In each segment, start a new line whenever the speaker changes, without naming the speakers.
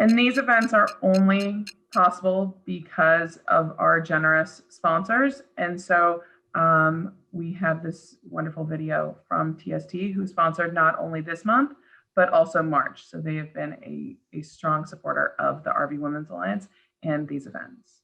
And these events are only possible because of our generous sponsors. And so we have this wonderful video from TST, who sponsored not only this month, but also March. So they have been a strong supporter of the RV Women's Alliance and these events.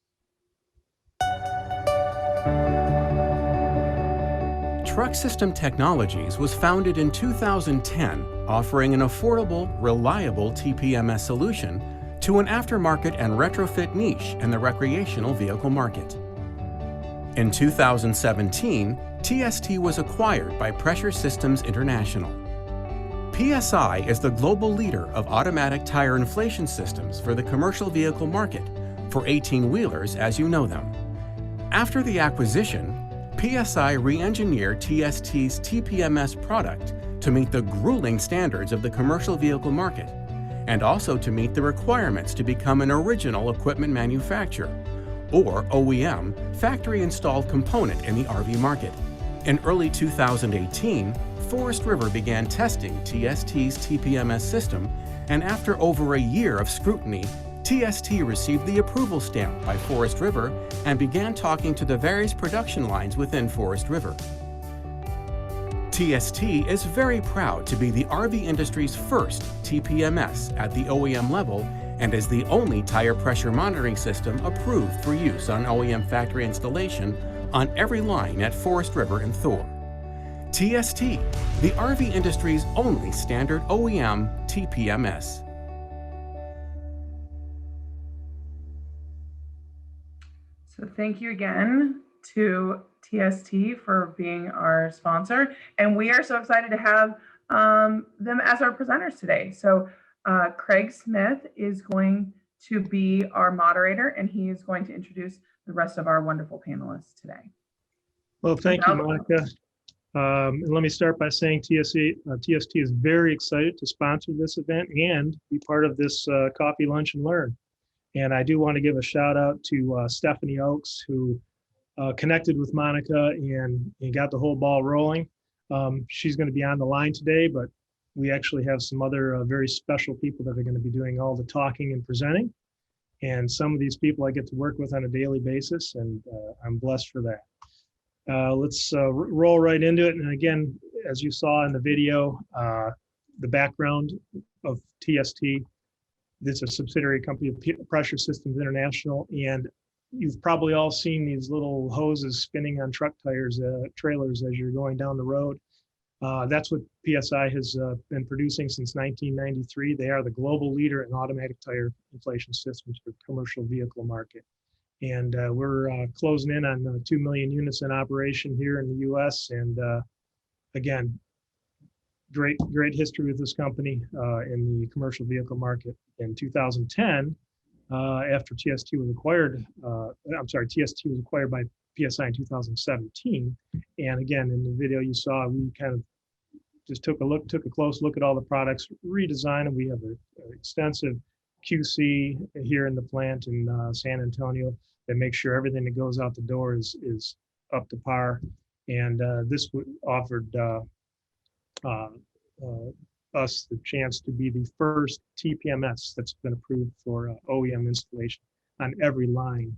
Truck System Technologies was founded in 2010, offering an affordable, reliable TPMS solution to an aftermarket and retrofit niche in the recreational vehicle market. In 2017, TST was acquired by Pressure Systems International. PSI is the global leader of automatic tire inflation systems for the commercial vehicle market for 18-wheelers as you know them. After the acquisition, PSI re-engineered TST's TPMS product to meet the grueling standards of the commercial vehicle market and also to meet the requirements to become an original equipment manufacturer, or OEM, factory-installed component in the RV market. In early 2018, Forest River began testing TST's TPMS system, and after over a year of scrutiny, TST received the approval stamp by Forest River and began talking to the various production lines within Forest River. TST is very proud to be the RV industry's first TPMS at the OEM level and is the only tire pressure monitoring system approved for use on OEM factory installation on every line at Forest River and Thor. TST, the RV industry's only standard OEM TPMS.
So thank you again to TST for being our sponsor. And we are so excited to have them as our presenters today. So Craig Smith is going to be our moderator, and he is going to introduce the rest of our wonderful panelists today.
Well, thank you, Monica. Let me start by saying TST is very excited to sponsor this event and be part of this Coffee, Lunch, and Learn. And I do want to give a shout out to Stephanie Oakes, who connected with Monica and got the whole ball rolling. She's going to be on the line today, but we actually have some other very special people that are going to be doing all the talking and presenting. And some of these people I get to work with on a daily basis, and I'm blessed for that. Let's roll right into it. And again, as you saw in the video, the background of TST, it's a subsidiary company of Pressure Systems International, and you've probably all seen these little hoses spinning on truck tires, trailers as you're going down the road. That's what PSI has been producing since 1993. They are the global leader in automatic tire inflation systems for the commercial vehicle market. And we're closing in on 2 million units in operation here in the US. And again, great history with this company in the commercial vehicle market. In 2010, after TST was acquired, TST was acquired by PSI in 2017. And again, in the video you saw, we kind of just took a close look at all the products, redesigned them. We have an extensive QC here in the plant in San Antonio that makes sure everything that goes out the door is up to par. And this offered us the chance to be the first TPMS that's been approved for OEM installation on every line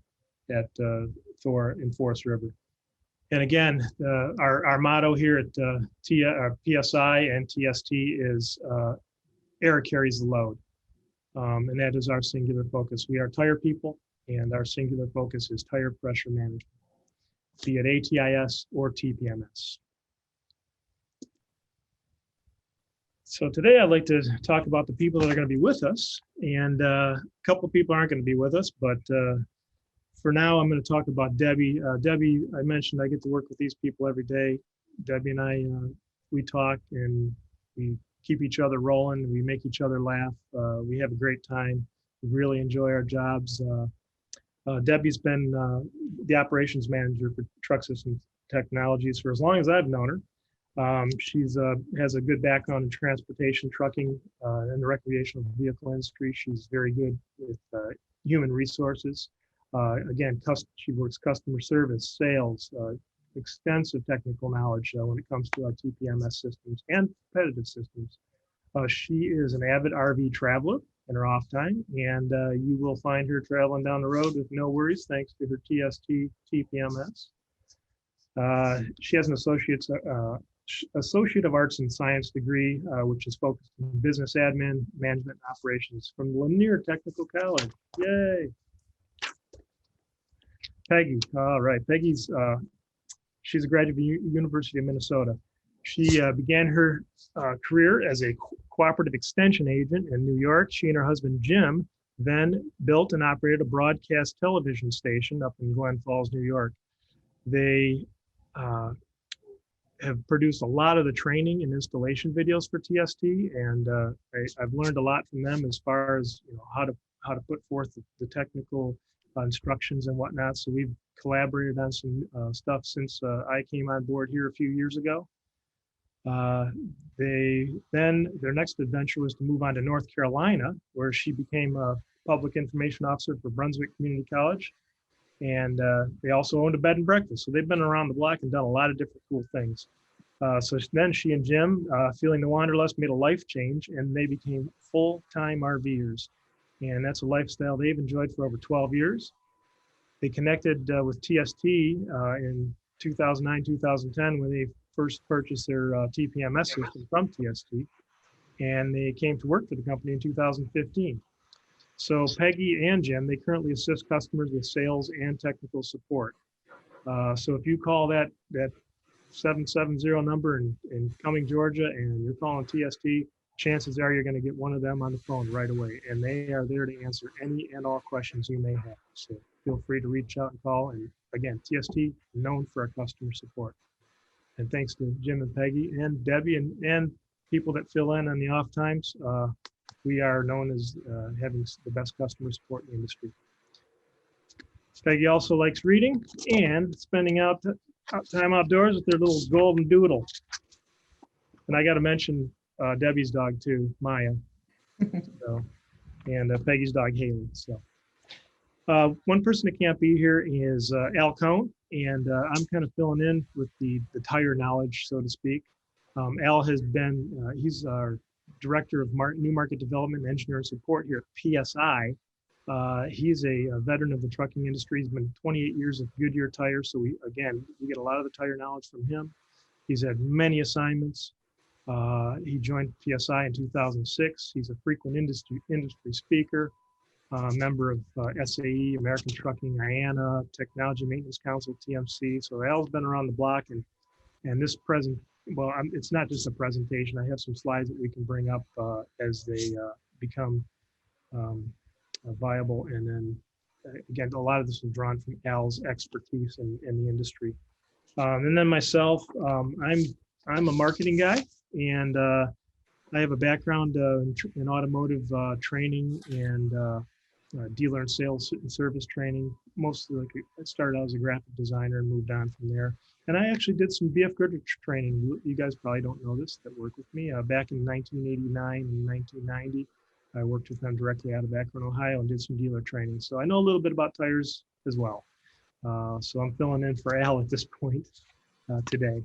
at Thor and Forest River. And again, our motto here at PSI and TST is air carries the load. And that is our singular focus. We are tire people, and our singular focus is tire pressure management, be it ATIS or TPMS. So today I'd like to talk about the people that are going to be with us, and a couple of people aren't going to be with us, but for now I'm going to talk about Debbie. Debbie, I mentioned I get to work with these people every day. Debbie and I, we talk and we keep each other rolling. We make each other laugh. We have a great time. We really enjoy our jobs. Debbie's been the operations manager for Truck System Technologies for as long as I've known her. She's has a good background in transportation, trucking, and the recreational vehicle industry. She's very good with human resources. Again, she works customer service, sales, extensive technical knowledge when it comes to our TPMS systems and competitive systems. She is an avid RV traveler. in her off time, and you will find her traveling down the road with no worries thanks to her TST TPMS. She has an Associate of Arts and Science degree, which is focused on business admin, management, and operations from Lanier Technical College. Yay! Peggy, all right. Peggy's, she's a graduate of University of Minnesota. She began her career as a cooperative extension agent in New York. She and her husband, Jim, then built and operated a broadcast television station up in Glen Falls, New York. They have produced a lot of the training and installation videos for TST, and I've learned a lot from them as far as how to put forth the technical instructions and whatnot. So we've collaborated on some stuff since I came on board here a few years ago. Their next adventure was to move on to North Carolina, where she became a public information officer for Brunswick Community College. And they also owned a bed and breakfast. So they've been around the block and done a lot of different cool things. So then she and Jim, feeling the wanderlust, made a life change, and they became full-time RVers. And that's a lifestyle they've enjoyed for over 12 years. They connected with TST in 2009, 2010, when they first purchased their TPMS system from TST. And they came to work for the company in 2015. So Peggy and Jim, they currently assist customers with sales and technical support. So if you call that 770 number in Cumming, Georgia, and you're calling TST, chances are you're going to get one of them on the phone right away. And they are there to answer any and all questions you may have. So feel free to reach out and call. And again, TST, known for our customer support. And thanks to Jim and Peggy and Debbie and people that fill in on the off times. We are known as having the best customer support in the industry. Peggy also likes reading and spending time outdoors with their little golden doodle. And I got to mention Debbie's dog too, Maya, and Peggy's dog, Haley. So one person that can't be here is Al Cohn, and I'm kind of filling in with the tire knowledge, so to speak. Al has been, he's our Director of New Market Development and Engineering Support here at PSI. He's a veteran of the trucking industry. He's been 28 years of Goodyear tires. So we get a lot of the tire knowledge from him. He's had many assignments. He joined PSI in 2006. He's a frequent industry speaker, member of SAE, American Trucking, IANA, Technology Maintenance Council, TMC. So Al's been around the block, and this it's not just a presentation. I have some slides that we can bring up as they become viable. And then again, a lot of this is drawn from Al's expertise in the industry. And then myself, I'm a marketing guy, and I have a background in automotive training and dealer and sales and service training. Mostly, I started out as a graphic designer and moved on from there. And I actually did some BF Goodrich training. You guys probably don't know this that work with me. Back in 1989 and 1990, I worked with them directly out of Akron, Ohio, and did some dealer training. So I know a little bit about tires as well. So I'm filling in for Al at this point today.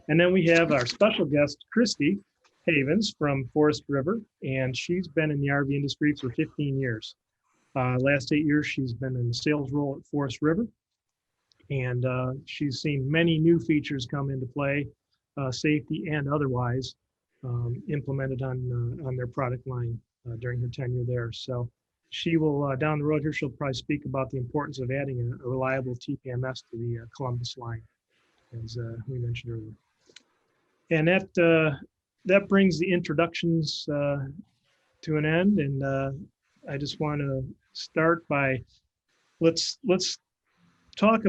And then we have our special guest, Christi Havens from Forest River, and she's been in the RV industry for 15 years. Last 8 years, she's been in the sales role at Forest River. And she's seen many new features come into play, safety and otherwise, implemented on their product line during her tenure there. So she will, down the road here, she'll probably speak about the importance of adding a reliable TPMS to the Columbus line, as we mentioned earlier. And that brings the introductions to an end. And I just want to start by, let's talk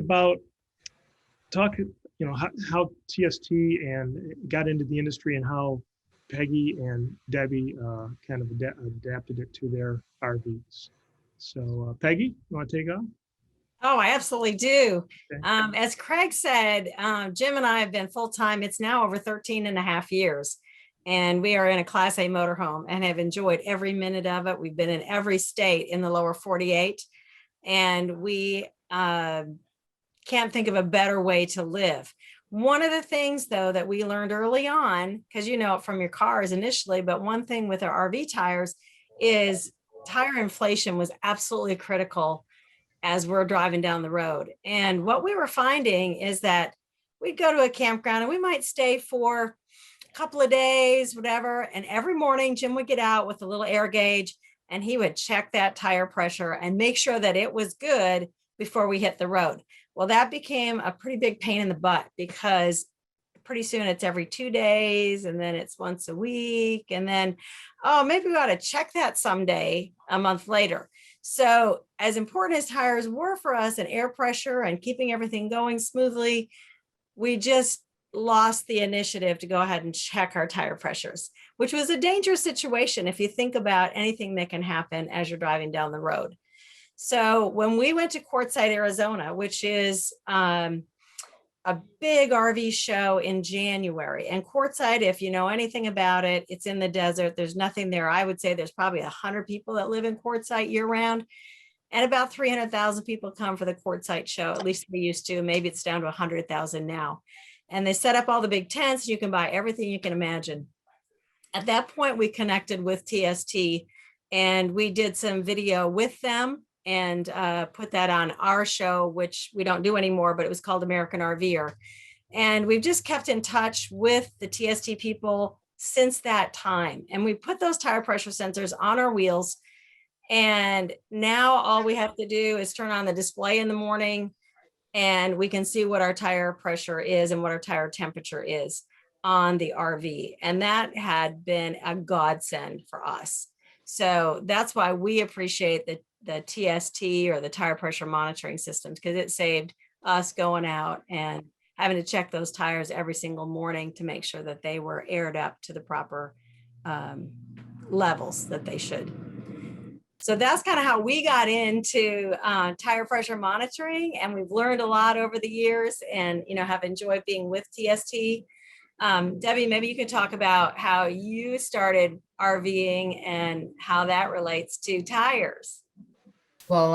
how TST and got into the industry and how Peggy and Debbie kind of adapted it to their RVs. So Peggy, you want to take off?
Oh, I absolutely do.
Okay.
As Craig said, Jim and I have been full-time. It's now over 13 and a half years. And we are in a Class A motorhome and have enjoyed every minute of it. We've been in every state in the lower 48. And we can't think of a better way to live. One of the things, though, that we learned early on, because you know it from your cars initially, but one thing with our RV tires is tire inflation was absolutely critical as we're driving down the road. And what we were finding is that we'd go to a campground and we might stay for a couple of days, whatever. And every morning, Jim would get out with a little air gauge and he would check that tire pressure and make sure that it was good before we hit the road. Well, that became a pretty big pain in the butt because pretty soon it's every 2 days and then it's once a week. And then, oh, maybe we ought to check that someday a month later. So as important as tires were for us and air pressure and keeping everything going smoothly, we just lost the initiative to go ahead and check our tire pressures, which was a dangerous situation if you think about anything that can happen as you're driving down the road. So when we went to Quartzsite, Arizona, which is a big RV show in January, and Quartzsite, if you know anything about it, it's in the desert. There's nothing there. I would say there's probably 100 people that live in Quartzsite year round, and about 300,000 people come for the Quartzsite show. At least they used to. Maybe it's down to 100,000 now. And they set up all the big tents. You can buy everything you can imagine. At that point, we connected with TST and we did some video with them and put that on our show, which we don't do anymore, but it was called American RVer. And we've just kept in touch with the TST people since that time. And we put those tire pressure sensors on our wheels. And now all we have to do is turn on the display in the morning and we can see what our tire pressure is and what our tire temperature is on the RV. And that had been a godsend for us. So that's why we appreciate the TST or the tire pressure monitoring systems, because it saved us going out and having to check those tires every single morning to make sure that they were aired up to the proper levels that they should. So that's kind of how we got into tire pressure monitoring, and we've learned a lot over the years and, you know, have enjoyed being with TST. Debbie, maybe you could talk about how you started RVing and how that relates to tires.
Well,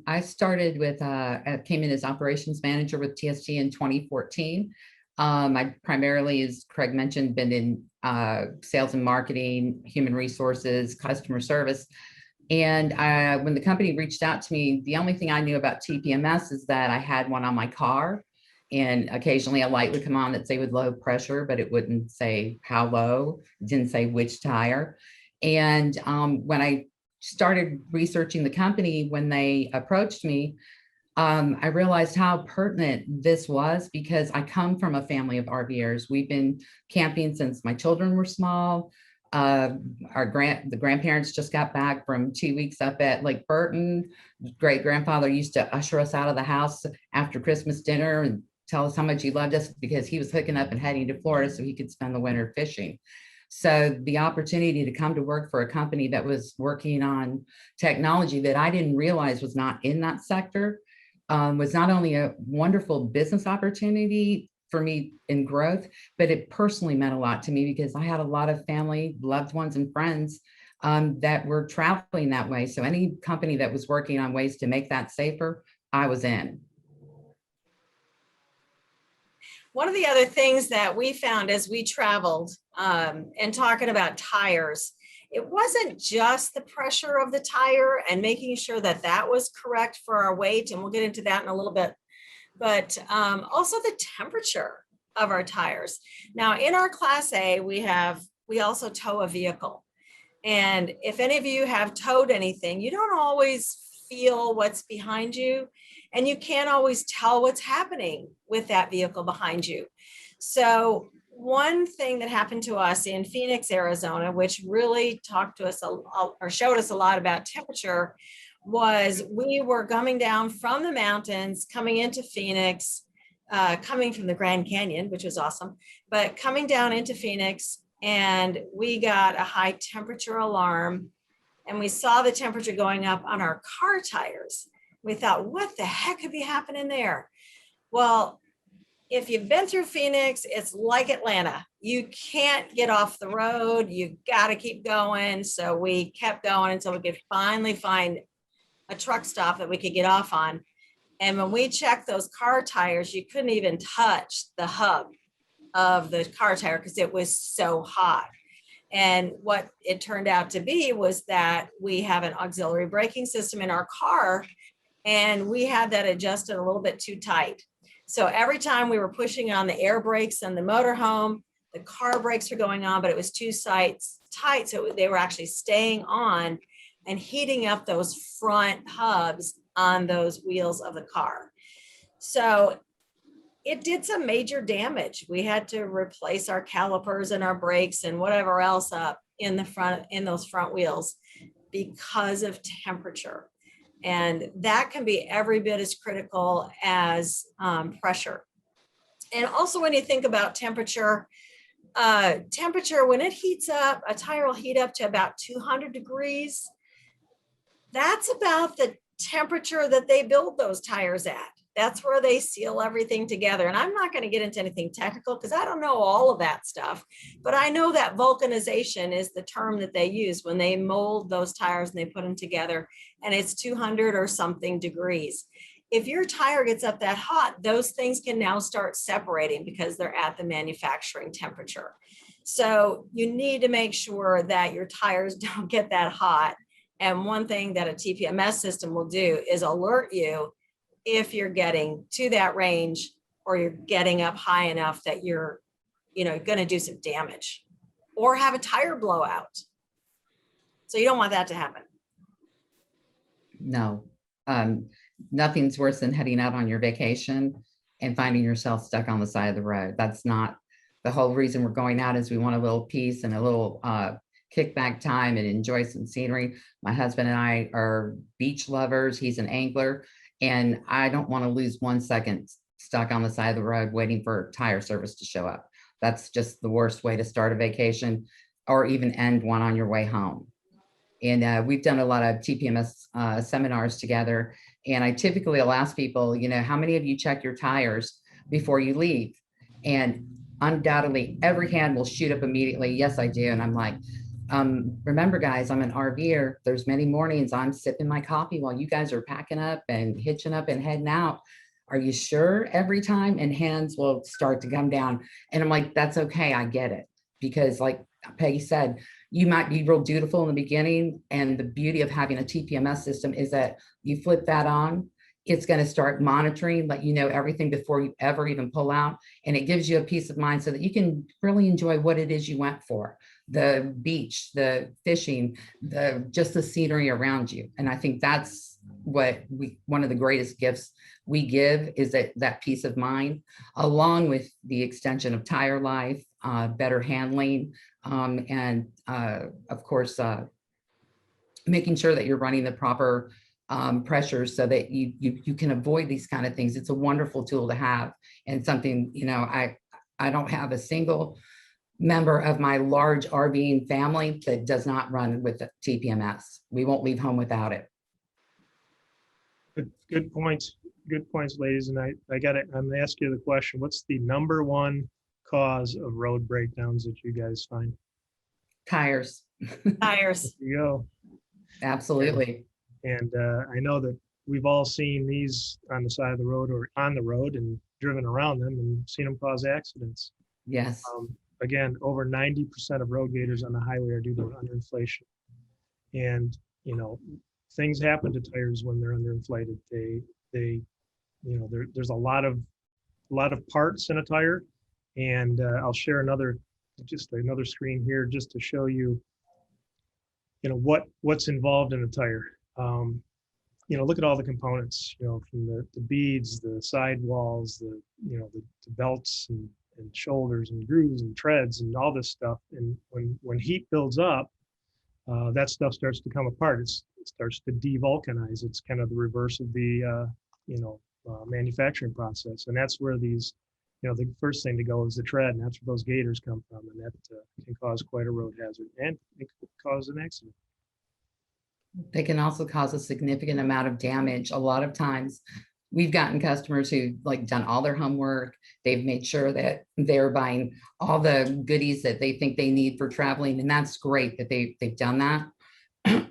I started with, came in as operations manager with TST in 2014. I primarily, as Craig mentioned, been in sales and marketing, human resources, customer service. And when the company reached out to me, the only thing I knew about TPMS is that I had one on my car. And occasionally a light would come on that say with low pressure, but it wouldn't say how low, it didn't say which tire. And when I started researching the company, when they approached me, I realized how pertinent this was because I come from a family of RVers. We've been camping since my children were small. The grandparents just got back from 2 weeks up at Lake Burton. Great grandfather used to usher us out of the house after Christmas dinner and tell us how much he loved us because he was hooking up and heading to Florida so he could spend the winter fishing. So the opportunity to come to work for a company that was working on technology that I didn't realize was not in that sector was not only a wonderful business opportunity for me in growth, but it personally meant a lot to me because I had a lot of family, loved ones, and friends that were traveling that way. So any company that was working on ways to make that safer, I was in.
One of the other things that we found as we traveled and talking about tires, it wasn't just the pressure of the tire and making sure that that was correct for our weight, and we'll get into that in a little bit, but also the temperature of our tires. Now in our Class A, we also tow a vehicle. And if any of you have towed anything, you don't always feel what's behind you, and you can't always tell what's happening with that vehicle behind you. So one thing that happened to us in Phoenix, Arizona, which really talked to us or showed us a lot about temperature, was we were coming down from the mountains, coming into Phoenix, coming from the Grand Canyon, which was awesome, but coming down into Phoenix, and we got a high temperature alarm, and we saw the temperature going up on our car tires. We thought, what the heck could be happening there? Well, if you've been through Phoenix, it's like Atlanta. You can't get off the road. You got to keep going. So we kept going until we could finally find a truck stop that we could get off on. And when we checked those car tires, you couldn't even touch the hub of the car tire because it was so hot. And what it turned out to be was that we have an auxiliary braking system in our car, and we had that adjusted a little bit too tight. So every time we were pushing on the air brakes on the motorhome, the car brakes were going on, but it was too tight. So they were actually staying on and heating up those front hubs on those wheels of the car. So it did some major damage. We had to replace our calipers and our brakes and whatever else up in the front, in those front wheels, because of temperature. And that can be every bit as critical as pressure. And also when you think about temperature, when it heats up, a tire will heat up to about 200 degrees. That's about the temperature that they build those tires at. That's where they seal everything together. And I'm not going to get into anything technical because I don't know all of that stuff, but I know that vulcanization is the term that they use when they mold those tires and they put them together, and it's 200 or something degrees. If your tire gets up that hot, those things can now start separating because they're at the manufacturing temperature. So you need to make sure that your tires don't get that hot. And one thing that a TPMS system will do is alert you if you're getting to that range or you're getting up high enough that you're, going to do some damage or have a tire blowout. So you don't want that to happen.
No, nothing's worse than heading out on your vacation and finding yourself stuck on the side of the road. That's not the whole reason we're going out, is we want a little peace and a little kickback time and enjoy some scenery. My husband and I are beach lovers. He's an angler, and I don't want to lose 1 second stuck on the side of the road waiting for tire service to show up. That's just the worst way to start a vacation or even end one on your way home. And we've done a lot of TPMS seminars together. And I typically will ask people, how many of you check your tires before you leave? And undoubtedly, every hand will shoot up immediately. Yes, I do. And I'm like, remember, guys, I'm an RVer. There's many mornings I'm sipping my coffee while you guys are packing up and hitching up and heading out. Are you sure every time? And hands will start to come down. And I'm like, that's okay. I get it. Because like Peggy said, you might be real dutiful in the beginning. And the beauty of having a TPMS system is that you flip that on, it's going to start monitoring, let you know everything before you ever even pull out. And it gives you a peace of mind so that you can really enjoy what it is you went for. The beach, the fishing, just the scenery around you. And I think that's what one of the greatest gifts we give, is that peace of mind, along with the extension of tire life, better handling, and of course, making sure that you're running the proper pressure so that you can avoid these kind of things. It's a wonderful tool to have, and something, I don't have a single member of my large RVing family that does not run with the TPMS. We won't leave home without it.
Good points. Good points, ladies. And I'm gonna ask you the question: what's the number one cause of road breakdowns that you guys find?
Tires.
Tires.
There you go.
Absolutely.
And I know that we've all seen these on the side of the road or on the road and driven around them and seen them cause accidents.
Yes.
Again, over 90% of road gators on the highway are due to underinflation. And, things happen to tires when they're underinflated. There's a lot of parts in a tire. And I'll share another screen here just to show you, what's involved in a tire. Look at all the components, from the beads, the sidewalls, the belts and shoulders and grooves and treads and all this stuff. And when heat builds up, that stuff starts to come apart. It starts to devulcanize. It's kind of the reverse of the manufacturing process. And that's where these, the first thing to go is the tread, and that's where those gators come from. And that can cause quite a road hazard, and it could cause an accident.
They can also cause a significant amount of damage. A lot of times we've gotten customers who done all their homework. They've made sure that they're buying all the goodies that they think they need for traveling. And that's great that they've done that.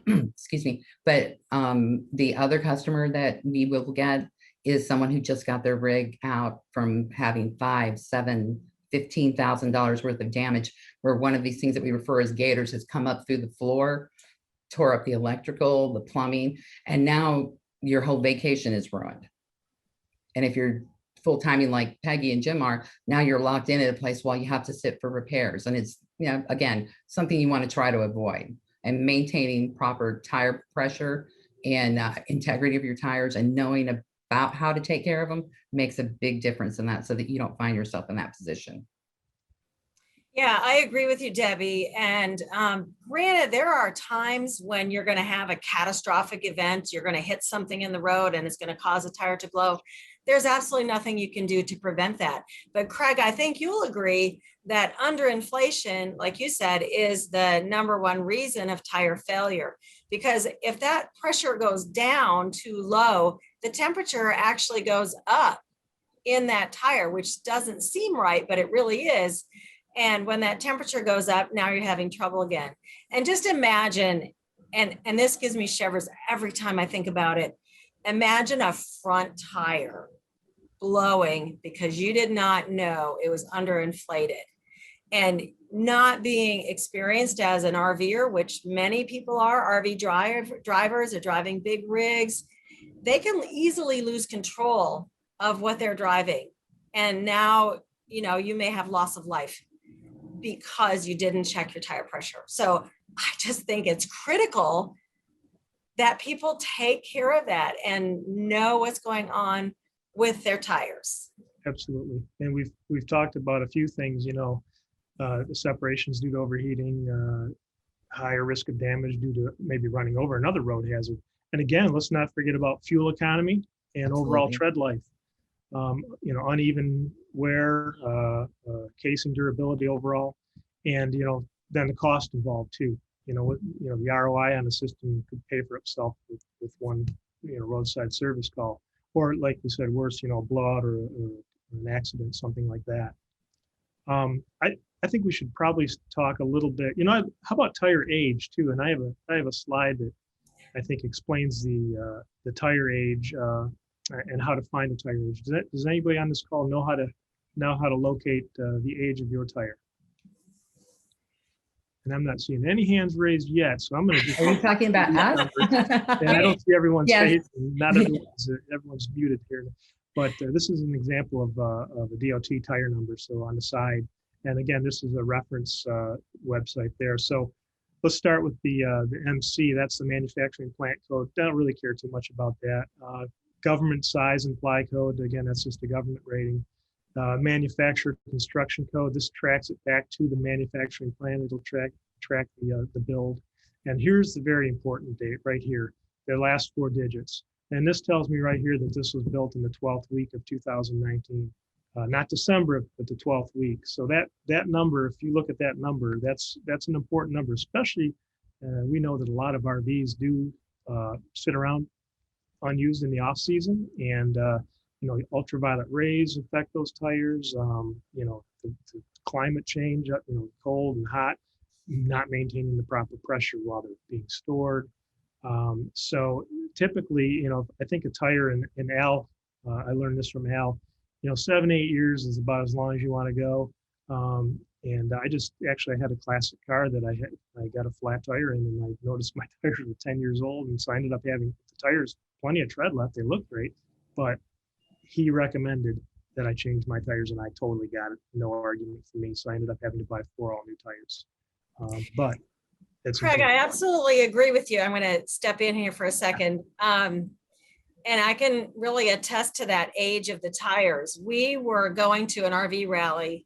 Excuse me. But the other customer that we will get is someone who just got their rig out from having 5, 7, $15,000 worth of damage, where one of these things that we refer as gators has come up through the floor, tore up the electrical, the plumbing, and now your whole vacation is ruined. And if you're full-timing like Peggy and Jim are, now you're locked in at a place while you have to sit for repairs. And it's, again, something you want to try to avoid. And maintaining proper tire pressure and integrity of your tires and knowing about how to take care of them makes a big difference in that, so that you don't find yourself in that position.
Yeah, I agree with you, Debbie. And granted, there are times when you're going to have a catastrophic event. You're going to hit something in the road and it's going to cause a tire to blow. There's absolutely nothing you can do to prevent that. But Craig, I think you'll agree that underinflation, like you said, is the number one reason of tire failure. Because if that pressure goes down too low, the temperature actually goes up in that tire, which doesn't seem right, but it really is. And when that temperature goes up, now you're having trouble again. And just imagine, and this gives me shivers every time I think about it. Imagine a front tire blowing because you did not know it was underinflated. And not being experienced as an RVer, which many people are, RV drivers are driving big rigs, they can easily lose control of what they're driving. And now, you may have loss of life because you didn't check your tire pressure. So I just think it's critical that people take care of that and know what's going on with their tires.
Absolutely. And we've talked about a few things, the separations due to overheating, higher risk of damage due to maybe running over another road hazard. And again, let's not forget about fuel economy and overall tread life. Uneven wear, casing durability overall, and then the cost involved too. The ROI on the system could pay for itself with one roadside service call, or like we said, worse, a blowout or an accident, something like that. I think we should probably talk a little bit. How about tire age too? And I have a slide that I think explains the tire age and how to find the tire age. Does anybody on this call know how to locate the age of your tire? And I'm not seeing any hands raised yet, so I'm going to just.
Are you talking about us?
And I don't see everyone's
Yes.
face. And not everyone's muted here. But this is an example of a DOT tire number. So on the side, and again, this is a reference website there. So let's start with the MC. That's the manufacturing plant code. I don't really care too much about that. Government size and ply code. Again, that's just the government rating. Manufacturer construction code. This tracks it back to the manufacturing plant. It'll track the build. And here's the very important date right here. Their last 4 digits. And this tells me right here that this was built in the 12th week of 2019. Not December, but the 12th week. So that number, if you look at that number, that's an important number. Especially, we know that a lot of RVs do sit around unused in the off season, and ultraviolet rays affect those tires. The climate change, cold and hot, not maintaining the proper pressure while they're being stored. So typically, I think a tire in Al, I learned this from Al, 7-8 years is about as long as you want to go. And I had a classic car that I got a flat tire in, and I noticed my tires were 10 years old. And so I ended up having the tires, plenty of tread left. They look great, but he recommended that I change my tires, and I totally got it. No argument for me. So I ended up having to buy 4 all new tires. But it's
Craig, I absolutely agree with you. I'm going to step in here for a second. And I can really attest to that age of the tires. We were going to an RV rally,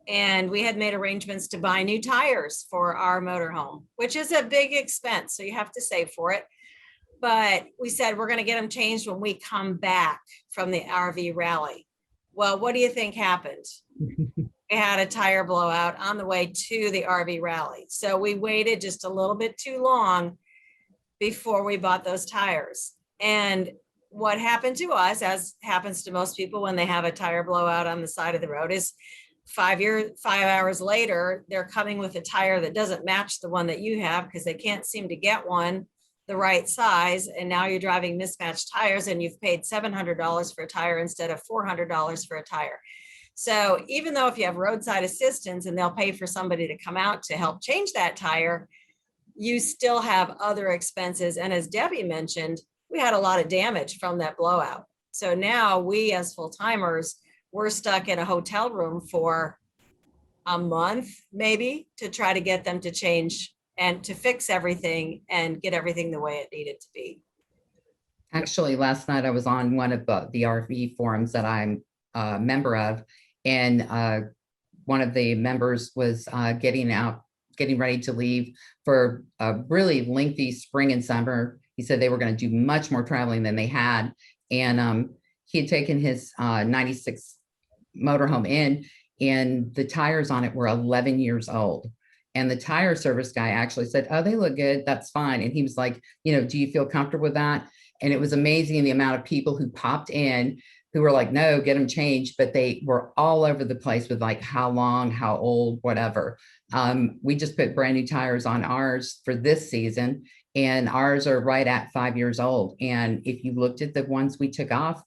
and we had made arrangements to buy new tires for our motorhome, which is a big expense. So you have to save for it. But we said, we're going to get them changed when we come back from the RV rally. Well, what do you think happened? We had a tire blowout on the way to the RV rally. So we waited just a little bit too long before we bought those tires. And what happened to us, as happens to most people when they have a tire blowout on the side of the road, is 5 hours later, they're coming with a tire that doesn't match the one that you have because they can't seem to get one the right size. And now you're driving mismatched tires, and you've paid $700 for a tire instead of $400 for a tire. So even though if you have roadside assistance and they'll pay for somebody to come out to help change that tire, you still have other expenses. And as Debbie mentioned, we had a lot of damage from that blowout. So now we as full-timers, we're stuck in a hotel room for a month, maybe, to try to get them to change and to fix everything and get everything the way it needed to be.
Actually, last night I was on one of the RV forums that I'm a member of, and one of the members was getting ready to leave for a really lengthy spring and summer. He said they were going to do much more traveling than they had, and he had taken his 96 motorhome in, and the tires on it were 11 years old. And the tire service guy actually said, "Oh, they look good. That's fine." And he was like, "Do you feel comfortable with that?" And it was amazing the amount of people who popped in who were like, "No, get them changed." But they were all over the place with like how long, how old, whatever. We just put brand new tires on ours for this season, and ours are right at 5 years old. And if you looked at the ones we took off,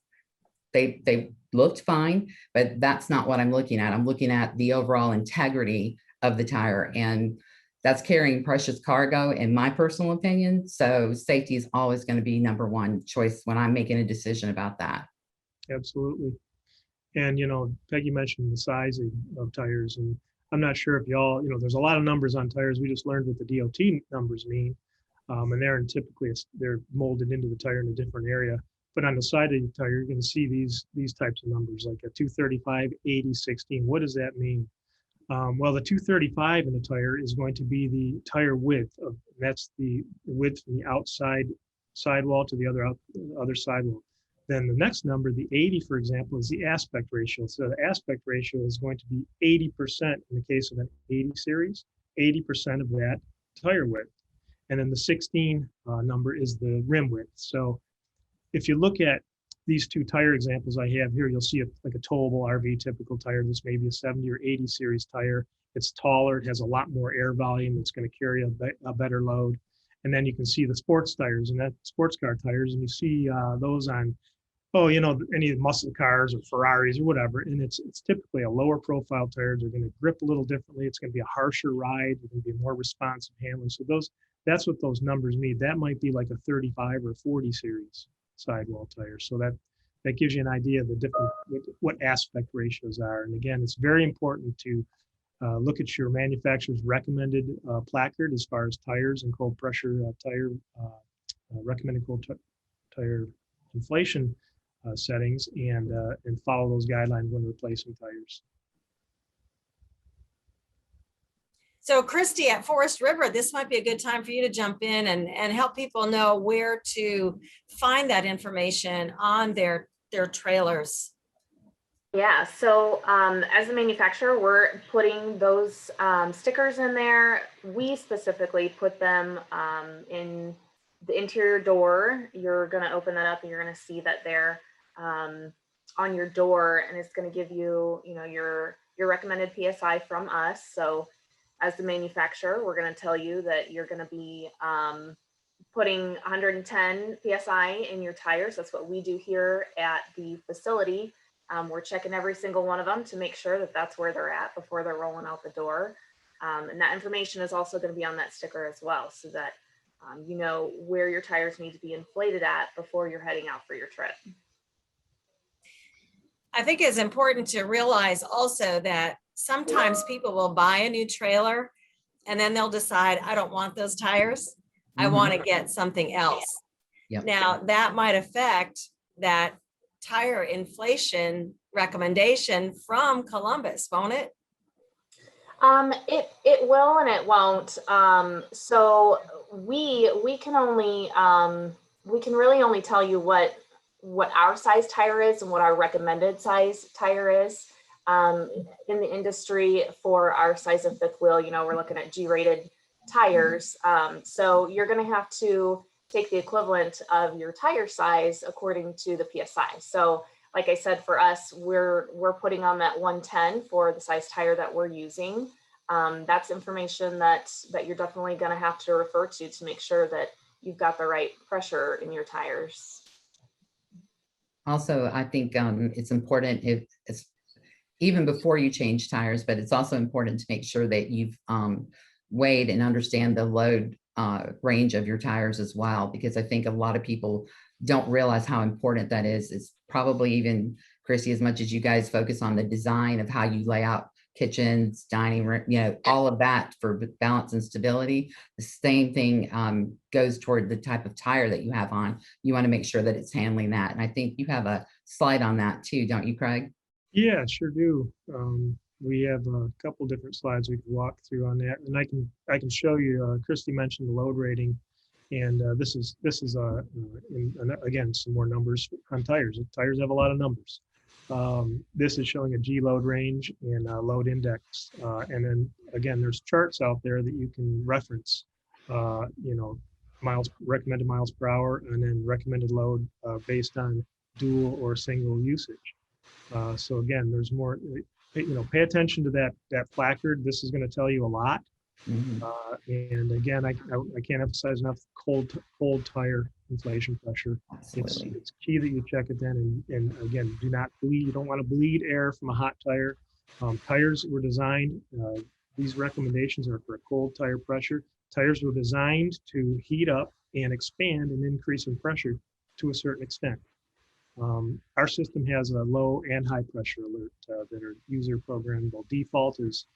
they looked fine, but that's not what I'm looking at. I'm looking at the overall integrity of the tire, and that's carrying precious cargo, in my personal opinion. So safety is always going to be number one choice when I'm making a decision about that.
Absolutely. And, Peggy mentioned the size of tires, and I'm not sure if y'all, there's a lot of numbers on tires. We just learned what the DOT numbers mean. And typically they're molded into the tire in a different area. But on the side of the tire, you're going to see these types of numbers, like a 235, 80, 16. What does that mean? Well, the 235 in a tire is going to be the tire width. That's the width from the outside sidewall to the other sidewall. Then the next number, the 80, for example, is the aspect ratio. So the aspect ratio is going to be 80% in the case of an 80 series, 80% of that tire width. And then the 16 number is the rim width. So if you look at these two tire examples I have here, you'll see like a towable RV typical tire. This may be a 70 or 80 series tire. It's taller, it has a lot more air volume. It's going to carry a better load. And then you can see the sports tires and that sports car tires, and you see those on, any muscle cars or Ferraris or whatever. And it's typically a lower profile tire. They're going to grip a little differently. It's going to be a harsher ride. It's going to be more responsive handling. So that's what those numbers mean. That might be like a 35 or 40 series sidewall tire. So that gives you an idea of the different, what aspect ratios are. And again, it's very important to look at your manufacturer's recommended placard as far as tires and cold pressure tire, recommended cold tire inflation settings, and follow those guidelines when replacing tires.
So Christi, at Forest River, this might be a good time for you to jump in and help people know where to find that information on their trailers.
Yeah, so as a manufacturer, we're putting those stickers in there. We specifically put them in the interior door. You're going to open that up and you're going to see that they're on your door, and it's going to give you, your recommended PSI from us. So as the manufacturer, we're going to tell you that you're going to be putting 110 PSI in your tires. That's what we do here at the facility. We're checking every single one of them to make sure that that's where they're at before they're rolling out the door. And that information is also going to be on that sticker as well, so that you know where your tires need to be inflated at before you're heading out for your trip.
I think it's important to realize also that sometimes people will buy a new trailer and then they'll decide, I don't want those tires. I want to get something else.
Yep.
Now that might affect that tire inflation recommendation from Columbus, won't it?
It will and it won't. So we can only we can really only tell you what our size tire is and what our recommended size tire is in the industry for our size and fifth wheel. We're looking at G-rated tires. So you're going to have to take the equivalent of your tire size according to the PSI. So like I said, for us, we're putting on that 110 for the size tire that we're using. That's information that you're definitely going to have to refer to make sure that you've got the right pressure in your tires.
Also, I think it's important even before you change tires, but it's also important to make sure that you've weighed and understand the load range of your tires as well, because I think a lot of people don't realize how important that is. It's probably even, Christi, as much as you guys focus on the design of how you lay out kitchens, dining room, all of that for balance and stability, the same thing goes toward the type of tire that you have on. You want to make sure that it's handling that. And I think you have a slide on that too, don't you, Craig?
Yeah, sure do. We have a couple different slides we can walk through on that, and I can show you. Christi mentioned the load rating, and this is again some more numbers on tires. Tires have a lot of numbers. This is showing a G load range and a load index, and then again there's charts out there that you can reference. Recommended miles per hour, and then recommended load based on dual or single usage. So again, there's more, pay attention to that placard. This is going to tell you a lot.
Mhm.
And again, I can't emphasize enough cold tire inflation pressure.
Absolutely.
It's key that you check it then. And again, do not bleed. You don't want to bleed air from a hot tire. Tires were designed, these recommendations are for a cold tire pressure. Tires were designed to heat up and expand and increase in pressure to a certain extent. Our system has a low and high pressure alert that are user programmable. Default is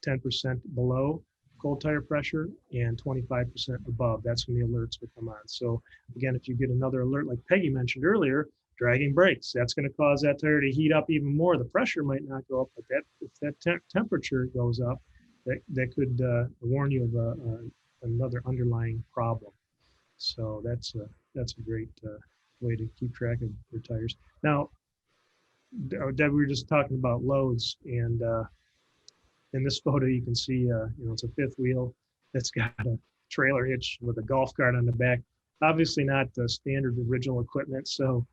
10% below cold tire pressure and 25% above. That's when the alerts will come on. So again, if you get another alert, like Peggy mentioned earlier, dragging brakes, that's going to cause that tire to heat up even more. The pressure might not go up, but if that temperature goes up, that could warn you of another underlying problem. So that's a great way to keep track of your tires. Now, Deb, we were just talking about loads, and in this photo you can see, it's a fifth wheel that's got a trailer hitch with a golf cart on the back. Obviously not the standard original equipment, so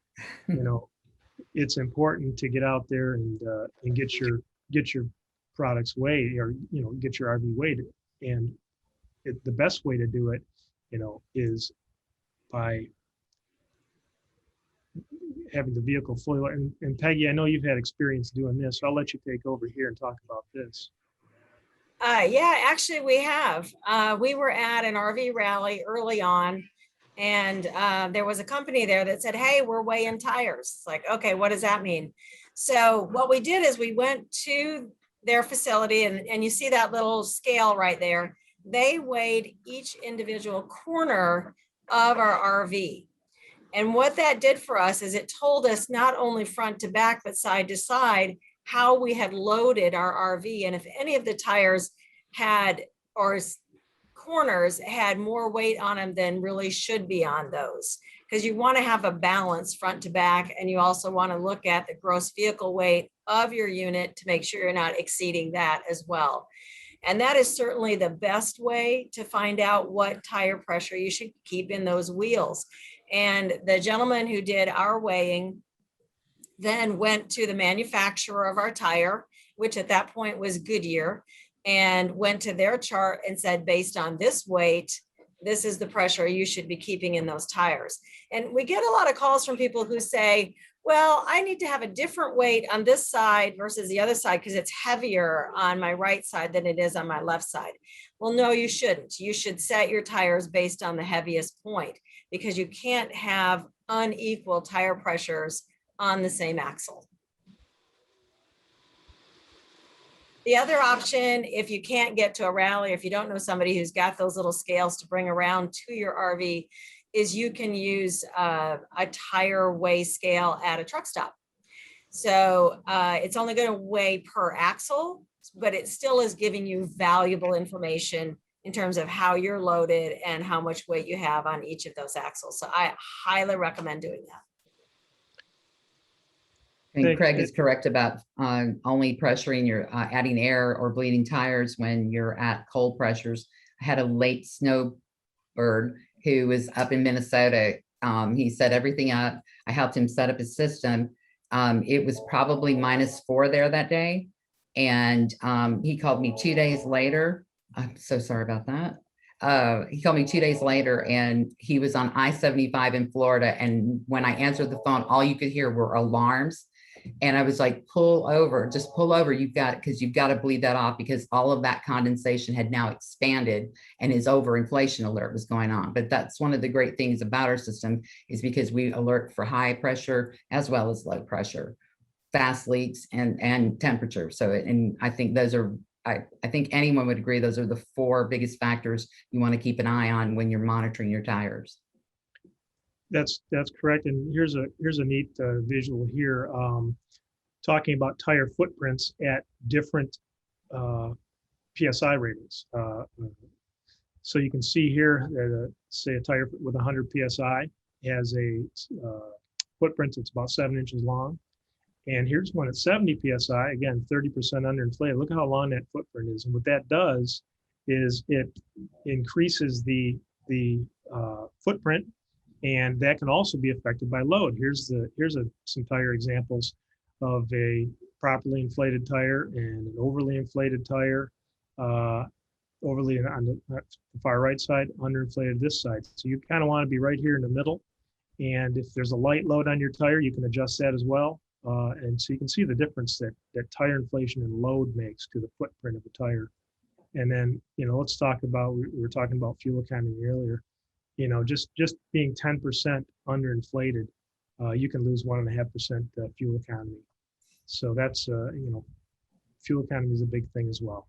it's important to get out there and get your products weighed, or get your RV weighed. And the best way to do it, is by having the vehicle fully loaded. And Peggy, I know you've had experience doing this, so I'll let you take over here and talk about this.
Yeah, actually we have. We were at an RV rally early on, and there was a company there that said, hey, we're weighing tires. It's like, okay, what does that mean? So what we did is we went to their facility, and you see that little scale right there. They weighed each individual corner of our RV. And what that did for us is it told us not only front to back, but side to side, how we had loaded our RV. And if any of the tires had, or corners had more weight on them than really should be on those, because you want to have a balance front to back. And you also want to look at the gross vehicle weight of your unit to make sure you're not exceeding that as well. And that is certainly the best way to find out what tire pressure you should keep in those wheels. And the gentleman who did our weighing then went to the manufacturer of our tire, which at that point was Goodyear, and went to their chart and said, based on this weight, this is the pressure you should be keeping in those tires. And we get a lot of calls from people who say, well, I need to have a different weight on this side versus the other side because it's heavier on my right side than it is on my left side. Well, no, you shouldn't. You should set your tires based on the heaviest point, because you can't have unequal tire pressures on the same axle. The other option, if you can't get to a rally, if you don't know somebody who's got those little scales to bring around to your RV, is you can use a tire weigh scale at a truck stop. So it's only going to weigh per axle, but it still is giving you valuable information in terms of how you're loaded and how much weight you have on each of those axles. So I highly recommend doing that.
And Craig is correct about only pressuring your adding air or bleeding tires when you're at cold pressures. I had a late snowbird who was up in Minnesota. He set everything up. I helped him set up his system. It was probably -4 there that day. And he called me 2 days later. I'm so sorry about that. He called me 2 days later, and he was on I-75 in Florida. And when I answered the phone, all you could hear were alarms. And I was like, pull over, just pull over. You've got, because you've got to bleed that off, because all of that condensation had now expanded and his overinflation alert was going on. But that's one of the great things about our system, is because we alert for high pressure as well as low pressure, fast leaks, and temperature. So, and I think those are, I think anyone would agree, those are the 4 biggest factors you want to keep an eye on when you're monitoring your tires.
That's correct. And here's a neat visual here, talking about tire footprints at different PSI ratings. So you can see here that say a tire with 100 PSI has a footprint that's about 7 inches long. And here's one at 70 PSI, again, 30% underinflated. Look how long that footprint is. And what that does is it increases the footprint, and that can also be affected by load. Here's some tire examples of a properly inflated tire and an overly inflated tire, overly on the far right side, underinflated this side. So you kind of want to be right here in the middle. And if there's a light load on your tire, you can adjust that as well. And so you can see the difference that tire inflation and load makes to the footprint of the tire. And then, let's talk about, we were talking about fuel economy earlier. Just being 10% underinflated, you can lose 1.5% fuel economy. So that's, fuel economy is a big thing as well.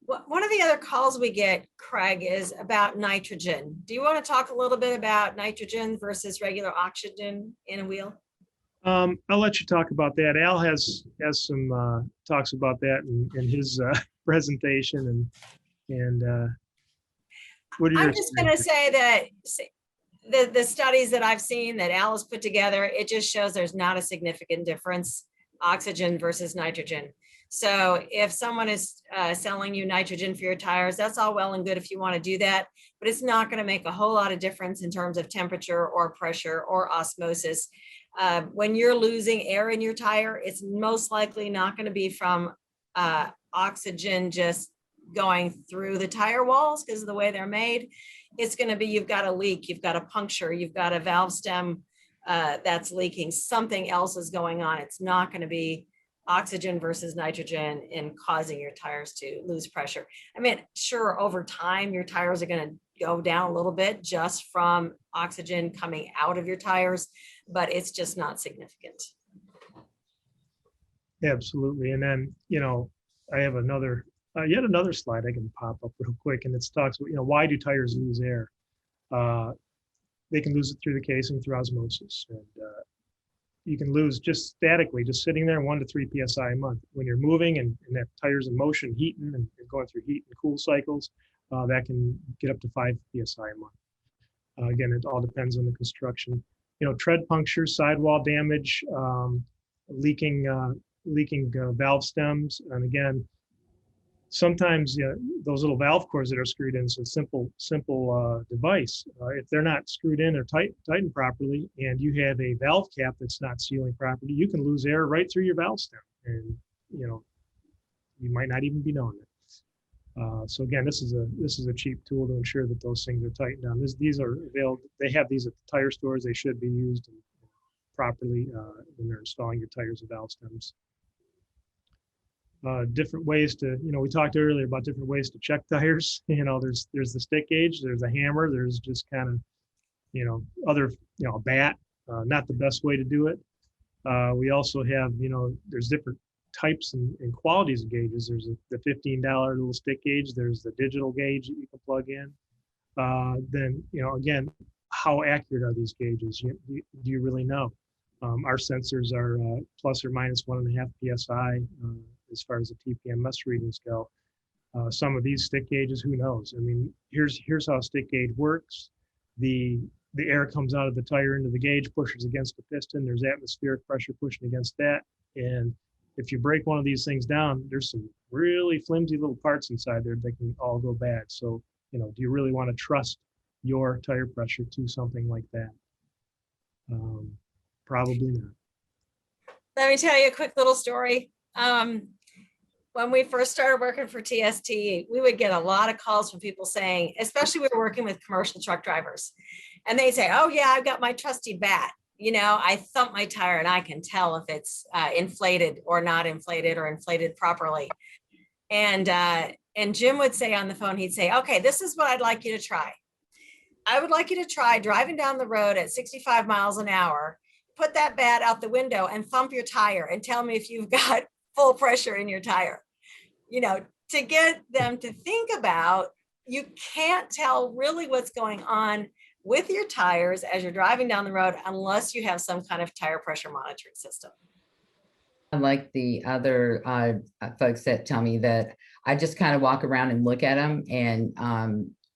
One of the other calls we get, Craig, is about nitrogen. Do you want to talk a little bit about nitrogen versus regular oxygen in a wheel?
I'll let you talk about that. Al has some talks about that in his presentation, and what are your
I'm just going to say that the studies that I've seen that Al has put together, it just shows there's not a significant difference, oxygen versus nitrogen. So if someone is selling you nitrogen for your tires, that's all well and good if you want to do that, but it's not going to make a whole lot of difference in terms of temperature or pressure or osmosis. When you're losing air in your tire, it's most likely not going to be from oxygen just going through the tire walls because of the way they're made. It's going to be, you've got a leak, you've got a puncture, you've got a valve stem that's leaking, something else is going on. It's not going to be oxygen versus nitrogen in causing your tires to lose pressure. I mean, sure, over time, your tires are going to go down a little bit just from oxygen coming out of your tires, but it's just not significant.
Absolutely. And then, I have another, yet another slide I can pop up real quick, and it talks about, why do tires lose air? They can lose it through the casing, through osmosis. And you can lose just statically, just sitting there 1 to 3 PSI a month. When you're moving and that tire's in motion, heating and going through heat and cool cycles, that can get up to 5 PSI a month. Again, it all depends on the construction. Tread punctures, sidewall damage, leaking valve stems. And again, sometimes those little valve cores that are screwed in, it's a simple device. If they're not screwed in or tightened properly, and you have a valve cap that's not sealing properly, you can lose air right through your valve stem, and you might not even be knowing it. So again, this is a cheap tool to ensure that those things are tightened down. These are available. They have these at the tire stores. They should be used properly when they're installing your tires and valve stems. Different ways to, we talked earlier about different ways to check tires. There's the stick gauge, there's a hammer, there's just kind of, other, a bat, not the best way to do it. We also have, there's different types and qualities of gauges. There's the $15 little stick gauge. There's the digital gauge that you can plug in. Then, again, how accurate are these gauges? Do you really know? Our sensors are plus or minus 1.5 PSI. As far as the TPMS readings go. Some of these stick gauges, who knows? I mean, here's how a stick gauge works. The air comes out of the tire into the gauge, pushes against the piston. There's atmospheric pressure pushing against that. And if you break one of these things down, there's some really flimsy little parts inside there that can all go bad. So, do you really want to trust your tire pressure to something like that? Probably not.
Let me tell you a quick little story. When we first started working for TST, we would get a lot of calls from people saying, especially we were working with commercial truck drivers, and they say, oh yeah, I've got my trusty bat. you know, I thump my tire and I can tell if it's inflated or not inflated or inflated properly. And Jim would say on the phone, he'd say, okay, this is what I'd like you to try. I would like you to try driving down the road at 65 miles an hour, put that bat out the window and thump your tire and tell me if you've got full pressure in your tire. You know, to get them to think about, you can't tell really what's going on with your tires as you're driving down the road unless you have some kind of tire pressure monitoring system.
Unlike the other folks that tell me that I just kind of walk around and look at them, and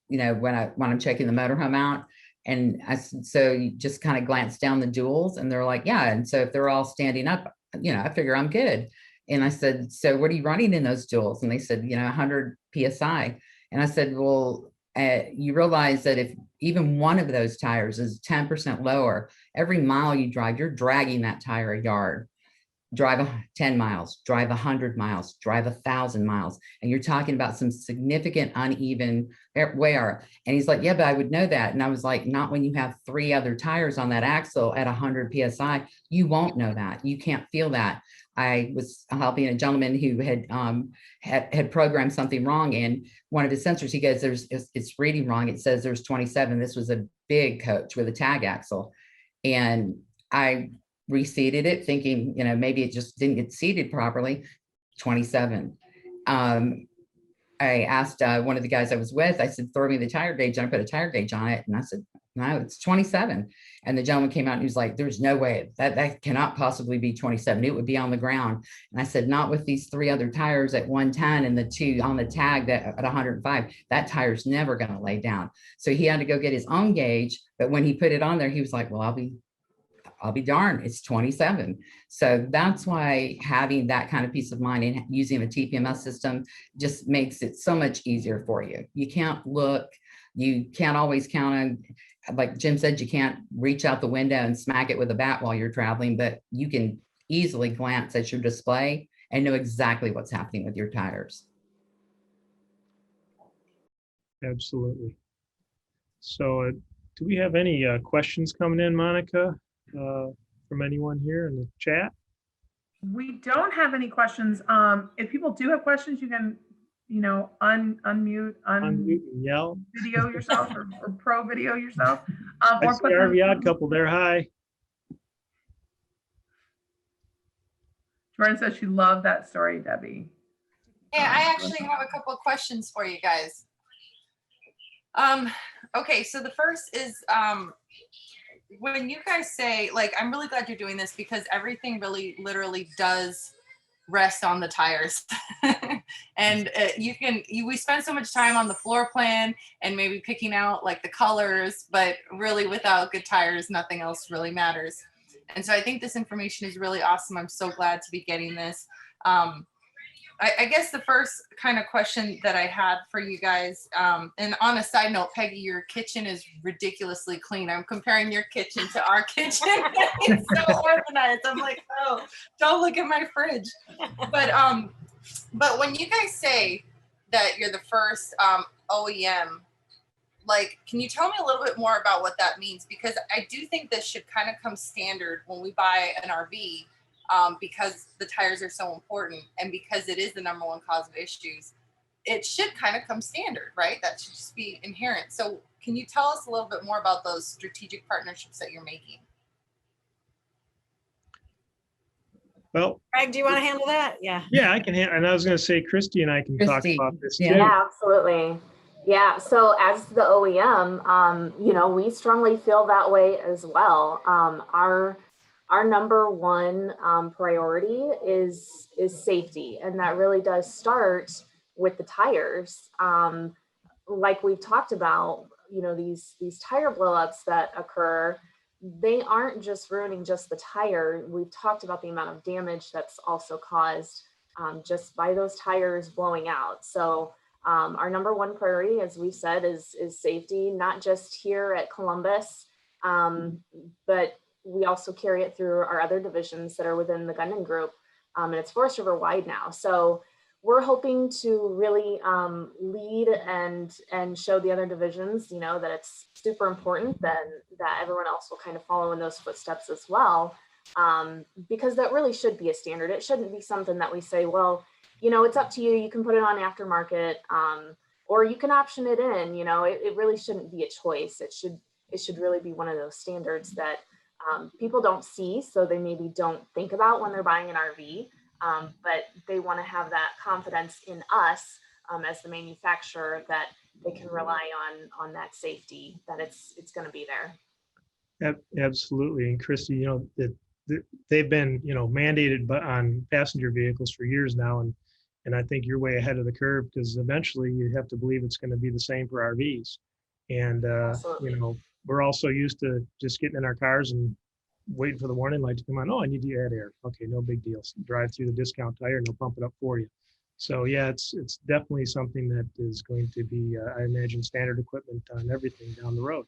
you know, when I'm checking the motorhome out, and so you just kind of glance down the jewels, and they're like, yeah. And so if they're all standing up, you know, I figure I'm good. And I said, so what are you running in those jewels? And they said, you know, 100 PSI. And I said, well, you realize that if even one of those tires is 10% lower, every mile you drive, you're dragging that tire a yard. Drive 10 miles, drive 100 miles, drive 1,000 miles. And you're talking about some significant uneven wear. And he's like, yeah, but I would know that. And I was like, not when you have 3 other tires on that axle at 100 PSI, you won't know that. You can't feel that. I was helping a gentleman who had programmed something wrong, and one of his sensors, he goes, it's reading wrong. It says there's 27. This was a big coach with a tag axle. And I reseated it thinking, you know, maybe it just didn't get seated properly. 27. I asked one of the guys I was with, I said, throw me the tire gauge. And I put a tire gauge on it. And I said, no, it's 27. And the gentleman came out and he was like, there's no way that cannot possibly be 27. It would be on the ground. And I said, not with these 3 other tires at 110 and the 2 on the tag that at 105, that tire's never going to lay down. So he had to go get his own gauge. But when he put it on there, he was like, well, I'll be darned, it's 27. So that's why having that kind of peace of mind and using a TPMS system just makes it so much easier for you. You can't look, you can't always count on, like Jim said, you can't reach out the window and smack it with a bat while you're traveling, but you can easily glance at your display and know exactly what's happening with your tires.
Absolutely. So do we have any questions coming in, Monica? From anyone here in the chat?
We don't have any questions. If people do have questions, you can, you know, unmute
and yell,
video yourself or pro video yourself.
I
Or
see
put
RV Odd Couple there. Hi.
Jordan says she loved that story, Debbie.
Yeah, I actually have a couple of questions for you guys. Okay, so the first is, when you guys say, like, I'm really glad you're doing this because everything really literally does rest on the tires. And we spend so much time on the floor plan and maybe picking out like the colors, but really without good tires, nothing else really matters. And so I think this information is really awesome. I'm so glad to be getting this. I guess the first kind of question that I had for you guys, and on a side note, Peggy, your kitchen is ridiculously clean. I'm comparing your kitchen to our kitchen. It's so organized. I'm like, oh, don't look at my fridge. But when you guys say that you're the first OEM, like, can you tell me a little bit more about what that means? Because I do think this should kind of come standard when we buy an RV. Because the tires are so important and because it is the #1 cause of issues, it should kind of come standard, right? That should just be inherent. So can you tell us a little bit more about those strategic partnerships that you're making?
Well,
Greg, do you want to handle that? Yeah.
Yeah, I can handle, and I was going to say Christi and I can talk about this too.
Yeah, absolutely. Yeah, so as the OEM, you know, we strongly feel that way as well. Our #1 priority is safety, and that really does start with the tires. Like we've talked about, you know, these tire blowups that occur, they aren't just ruining just the tire. We've talked about the amount of damage that's also caused just by those tires blowing out. So our #1 priority, as we said, is safety, not just here at Columbus, but we also carry it through our other divisions that are within the Gundam Group, and it's Forest River wide now. So we're hoping to really lead and show the other divisions, you know, that it's super important that everyone else will kind of follow in those footsteps as well, because that really should be a standard. It shouldn't be something that we say, well, you know, it's up to you. You can put it on aftermarket, or you can option it in. You know, it really shouldn't be a choice. It should really be one of those standards that people don't see, so they maybe don't think about when they're buying an RV. But they want to have that confidence in us as the manufacturer that they can rely on that safety, that it's going to be there.
Absolutely. And Christi, you know, they've been, you know, mandated on passenger vehicles for years now. And I think you're way ahead of the curve, because eventually you have to believe it's going to be the same for RVs. And, you know, we're also used to just getting in our cars and waiting for the warning light to come on. Oh, I need to add air. Okay, no big deal. Drive through the discount tire and they'll pump it up for you. So yeah, it's definitely something that is going to be, I imagine, standard equipment on everything down the road.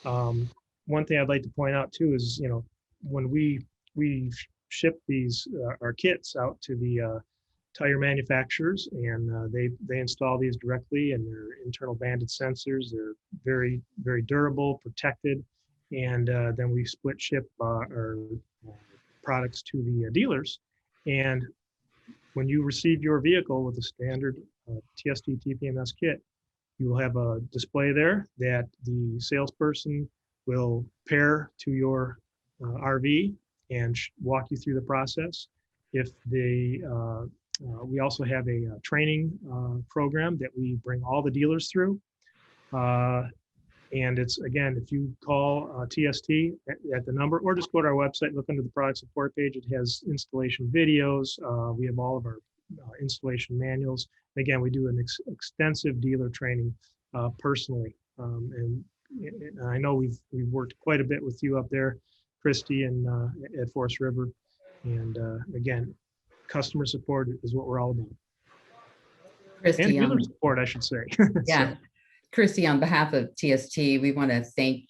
One thing I'd like to point out too is, you know, when we ship these our kits out to the tire manufacturers, and they install these directly, and they're internal banded sensors. They're very, very durable, protected, and then we split ship our products to the dealers. And when you receive your vehicle with a standard TST TPMS kit, you will have a display there that the salesperson will pair to your RV and walk you through the process. If they we also have a training program that we bring all the dealers through. And it's, again, if you call TST at the number, or just go to our website, look under the product support page, it has installation videos. We have all of our installation manuals. Again, we do an extensive dealer training personally. And I know we've worked quite a bit with you up there, Christi, and at Forest River. And again, customer support is what we're all about.
Christi,
and dealer support, I should say.
Yeah.
So,
Christi, on behalf of TST, we want to thank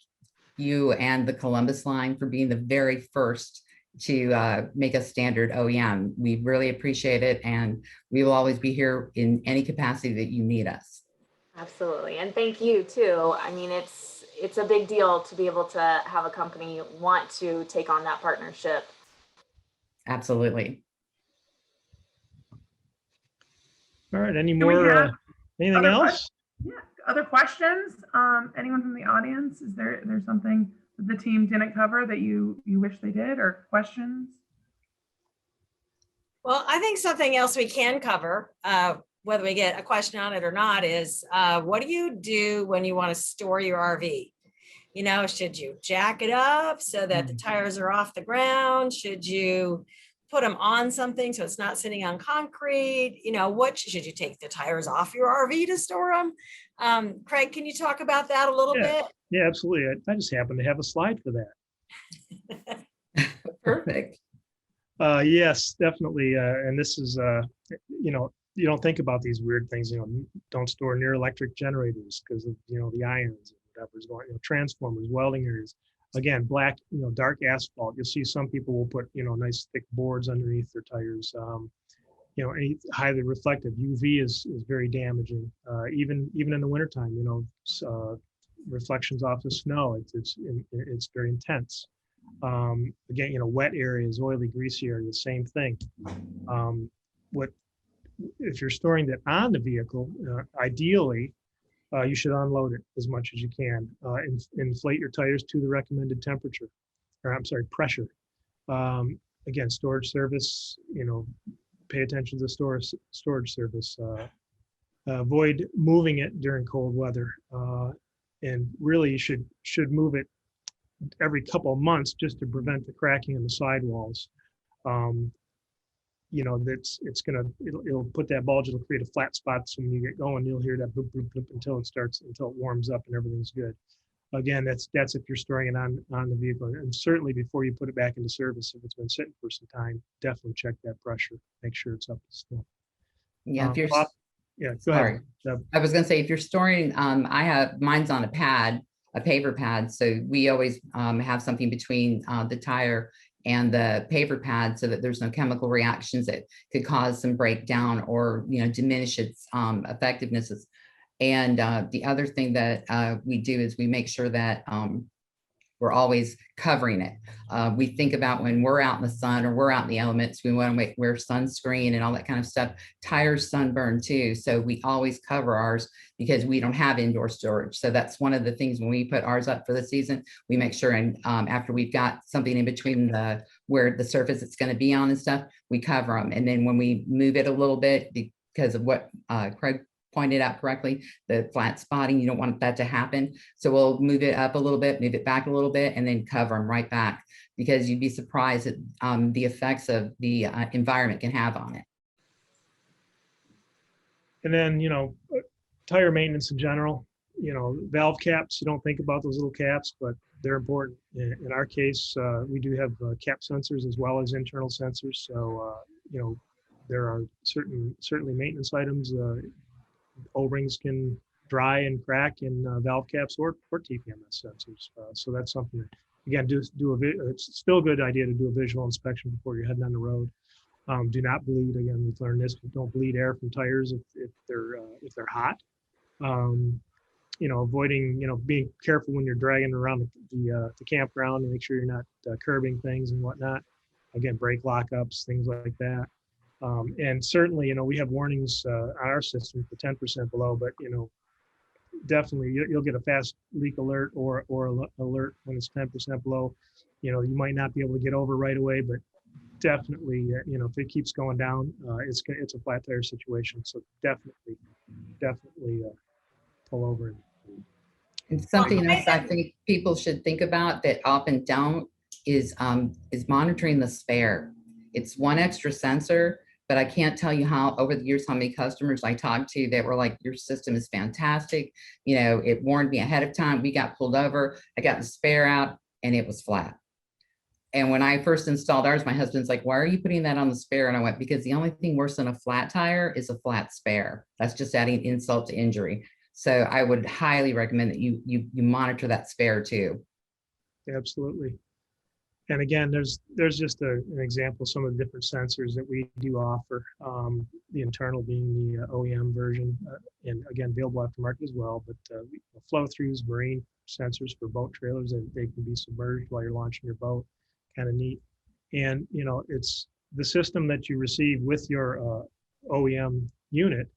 you and the Columbus line for being the very first to make a standard OEM. We really appreciate it, and we will always be here in any capacity that you need us.
Absolutely, and thank you too. I mean, it's a big deal to be able to have a company want to take on that partnership.
Absolutely.
all right, any
Do we
more,
have
anything
other
else?
Yeah, other questions? Anyone from the audience? Is there something that the team didn't cover that you wish they did, or questions?
Well, I think something else we can cover, whether we get a question on it or not, is what do you do when you want to store your RV? You know, should you jack it up so that the tires are off the ground? Should you put them on something so it's not sitting on concrete? You know, what should you take the tires off your RV to store them? Craig, can you talk about that a little bit?
Yeah, absolutely. I just happen to have a slide for that.
Perfect.
Yes, definitely. And this is, you know, you don't think about these weird things, you know, don't store near electric generators because of, you know, the ions and whatever's going, you know, transformers, welding areas. Again, black, you know, dark asphalt. You'll see some people will put, you know, nice thick boards underneath their tires. You know, any highly reflective UV is very damaging. Even in the wintertime, you know, reflections off the snow, it's very intense. Again, you know, wet areas, oily, greasy areas, same thing. If you're storing that on the vehicle, ideally, you should unload it as much as you can. Inflate your tires to the recommended temperature, or I'm sorry, pressure. Again, storage service, you know, pay attention to the storage service. Avoid moving it during cold weather, and really you should move it every couple of months just to prevent the cracking in the sidewalls. You know, it'll put that bulge, it'll create a flat spot, so when you get going, you'll hear that bloop, bloop, bloop until it warms up and everything's good. Again, that's if you're storing it on the vehicle, and certainly before you put it back into service, if it's been sitting for some time, definitely check that pressure, make sure it's up to snuff.
Yeah, if you're
yeah, go ahead.
I was going to say, if you're storing, I have mine's on a paver pad, so we always have something between the tire and the paver pad so that there's no chemical reactions that could cause some breakdown or, diminish its effectiveness. And the other thing that we do is we make sure that we're always covering it. We think about when we're out in the sun or we're out in the elements, we want to wear sunscreen and all that kind of stuff. Tires sunburn too. So we always cover ours because we don't have indoor storage. So that's one of the things when we put ours up for the season, we make sure, and after we've got something in between where the surface it's going to be on and stuff, we cover them. And then when we move it a little bit, because of what Craig pointed out correctly, the flat spotting, you don't want that to happen. So we'll move it up a little bit, move it back a little bit, and then cover them right back, because you'd be surprised at the effects of the environment can have on it.
And then, tire maintenance in general, valve caps, you don't think about those little caps, but they're important. In our case, we do have cap sensors as well as internal sensors. So, there are certainly maintenance items. O-rings can dry and crack in valve caps or TPMS sensors. So that's something that, again, it's still a good idea to do a visual inspection before you're heading on the road. Do not bleed. Again, we've learned this. Don't bleed air from tires if they're hot. Avoiding, being careful when you're dragging around the campground and make sure you're not curbing things and whatnot. Again, brake lockups, things like that. And certainly, we have warnings on our system for 10% below, but, definitely you'll get a fast leak alert or alert when it's 10% below. You might not be able to get over right away, but definitely, if it keeps going down, it's a flat tire situation. So definitely pull over.
And something else I think people should think about that often don't is monitoring the spare. It's one extra sensor, but I can't tell you how over the years how many customers I talked to that were like, your system is fantastic. It warned me ahead of time. We got pulled over. I got the spare out and it was flat. And when I first installed ours, my husband's like, why are you putting that on the spare? And I went, because the only thing worse than a flat tire is a flat spare. That's just adding insult to injury. So I would highly recommend that you monitor that spare too.
Absolutely. And again, there's just an example of some of the different sensors that we do offer. The internal being the OEM version, and again, available aftermarket as well. But flow-throughs, marine sensors for boat trailers, and they can be submerged while you're launching your boat. Kind of neat. And it's the system that you receive with your OEM unit.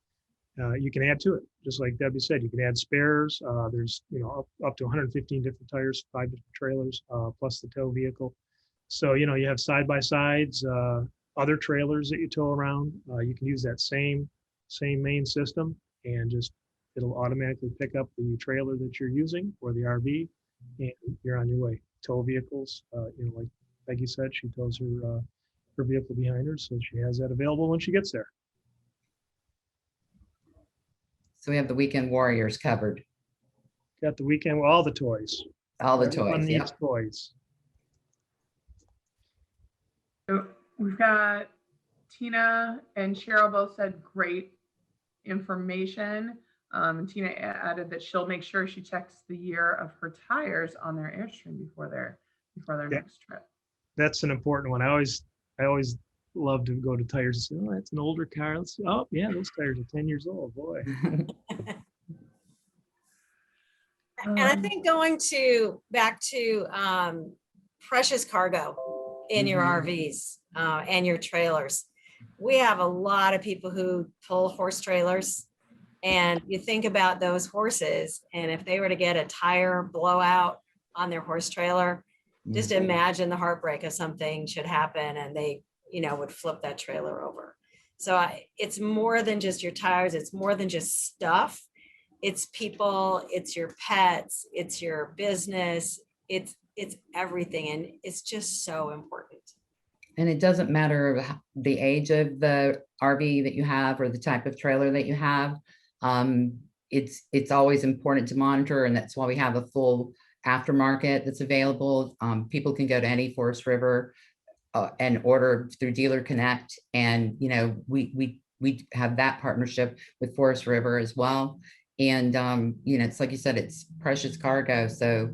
You can add to it, just like Debbie said. You can add spares. There's up to 115 different tires, 5 different trailers, plus the tow vehicle. So you have side by sides, other trailers that you tow around. You can use that same main system, and it'll automatically pick up the trailer that you're using or the RV, and you're on your way. Tow vehicles, like Peggy said, she tows her vehicle behind her, so she has that available when she gets there.
So we have the weekend warriors covered.
Got the weekend with all the toys.
All the
Everyone
toys.
needs
Yep.
toys.
So we've got Tina and Cheryl both said great information. And Tina added that she'll make sure she checks the year of her tires on their Airstream before their next trip.
That's an important one. I always love to go to tires and say, oh, that's an older car. Let's see. Oh yeah, those tires are 10 years old, boy.
And I think going back to precious cargo in your RVs and your trailers. We have a lot of people who pull horse trailers, and you think about those horses, and if they were to get a tire blowout on their horse trailer, just imagine the heartbreak of something should happen and they would flip that trailer over. So it's more than just your tires. It's more than just stuff. It's people, it's your pets, it's your business, it's everything. And it's just so important.
And it doesn't matter the age of the RV that you have or the type of trailer that you have. It's always important to monitor. And that's why we have a full aftermarket that's available. People can go to any Forest River and order through Dealer Connect. And, we have that partnership with Forest River as well. And, it's like you said, it's precious cargo. So,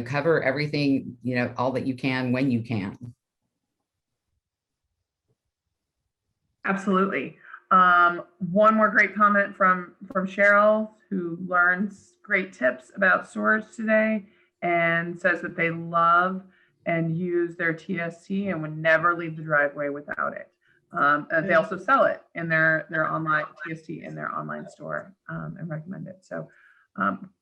cover everything, all that you can when you can.
Absolutely. One more great comment from Cheryl, who learns great tips about storage today and says that they love and use their TST and would never leave the driveway without it. They also sell it in their online TST in their online store and recommend it. So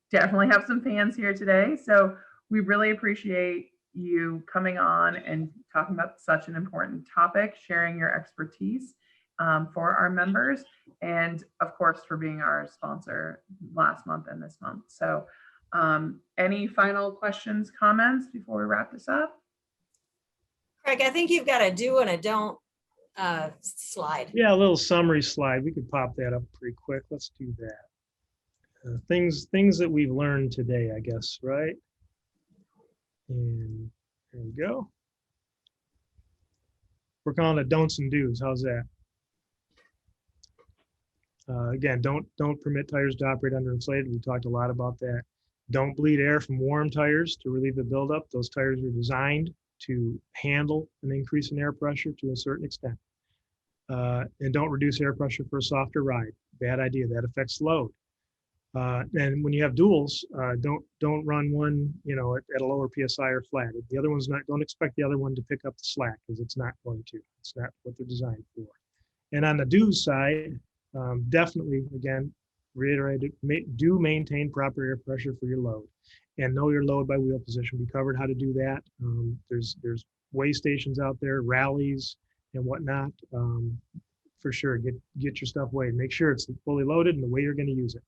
definitely have some fans here today. So we really appreciate you coming on and talking about such an important topic, sharing your expertise for our members, and of course for being our sponsor last month and this month. So any final questions, comments before we wrap this up?
Craig, I think you've got a do and a don't slide.
Yeah, a little summary slide. We could pop that up pretty quick. Let's do that. Things that we've learned today, I guess, right? And there we go. We're calling it don'ts and do's. How's that? Again, don't permit tires to operate under inflated. We talked a lot about that. Don't bleed air from warm tires to relieve the buildup. Those tires are designed to handle an increase in air pressure to a certain extent. And don't reduce air pressure for a softer ride. Bad idea. That affects load. And when you have duals, don't run one, at a lower PSI or flat. If the other one's not, don't expect the other one to pick up the slack, because it's not going to. It's not what they're designed for. And on the do's side, definitely, again, reiterate it, do maintain proper air pressure for your load, and know your load by wheel position. We covered how to do that. There's weigh stations out there, rallies and whatnot. For sure, get your stuff weighed. Make sure it's fully loaded and the way you're going to use it.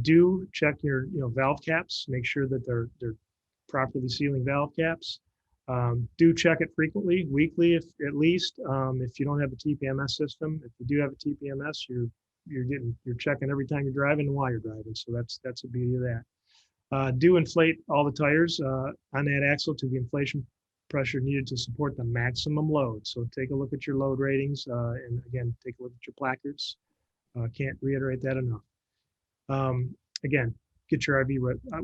Do check your valve caps. Make sure that they're properly sealing valve caps. Do check it frequently, weekly, if at least. If you don't have a TPMS system, if you do have a TPMS, you're checking every time you're driving and while you're driving. So that's the beauty of that. Do inflate all the tires on that axle to the inflation pressure needed to support the maximum load. So take a look at your load ratings, and again, take a look at your placards. Can't reiterate that enough. Again, get your RV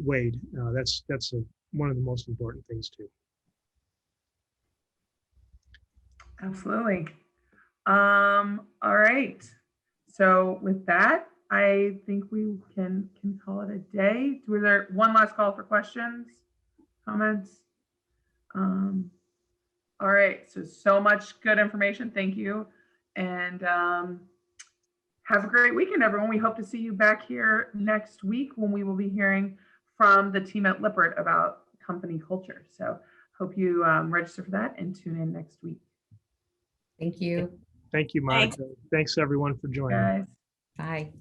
weighed. That's one of the most important things too.
Absolutely. All right. So with that, I think we can call it a day. Was there one last call for questions, comments? All right. So much good information. Thank you. And have a great weekend, everyone. We hope to see you back here next week when we will be hearing from the team at Lippert about company culture. So hope you register for that and tune in next week.
Thank you.
Thank you, Monica. Thanks everyone for joining.
Guys.
Bye.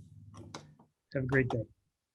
Have a great day.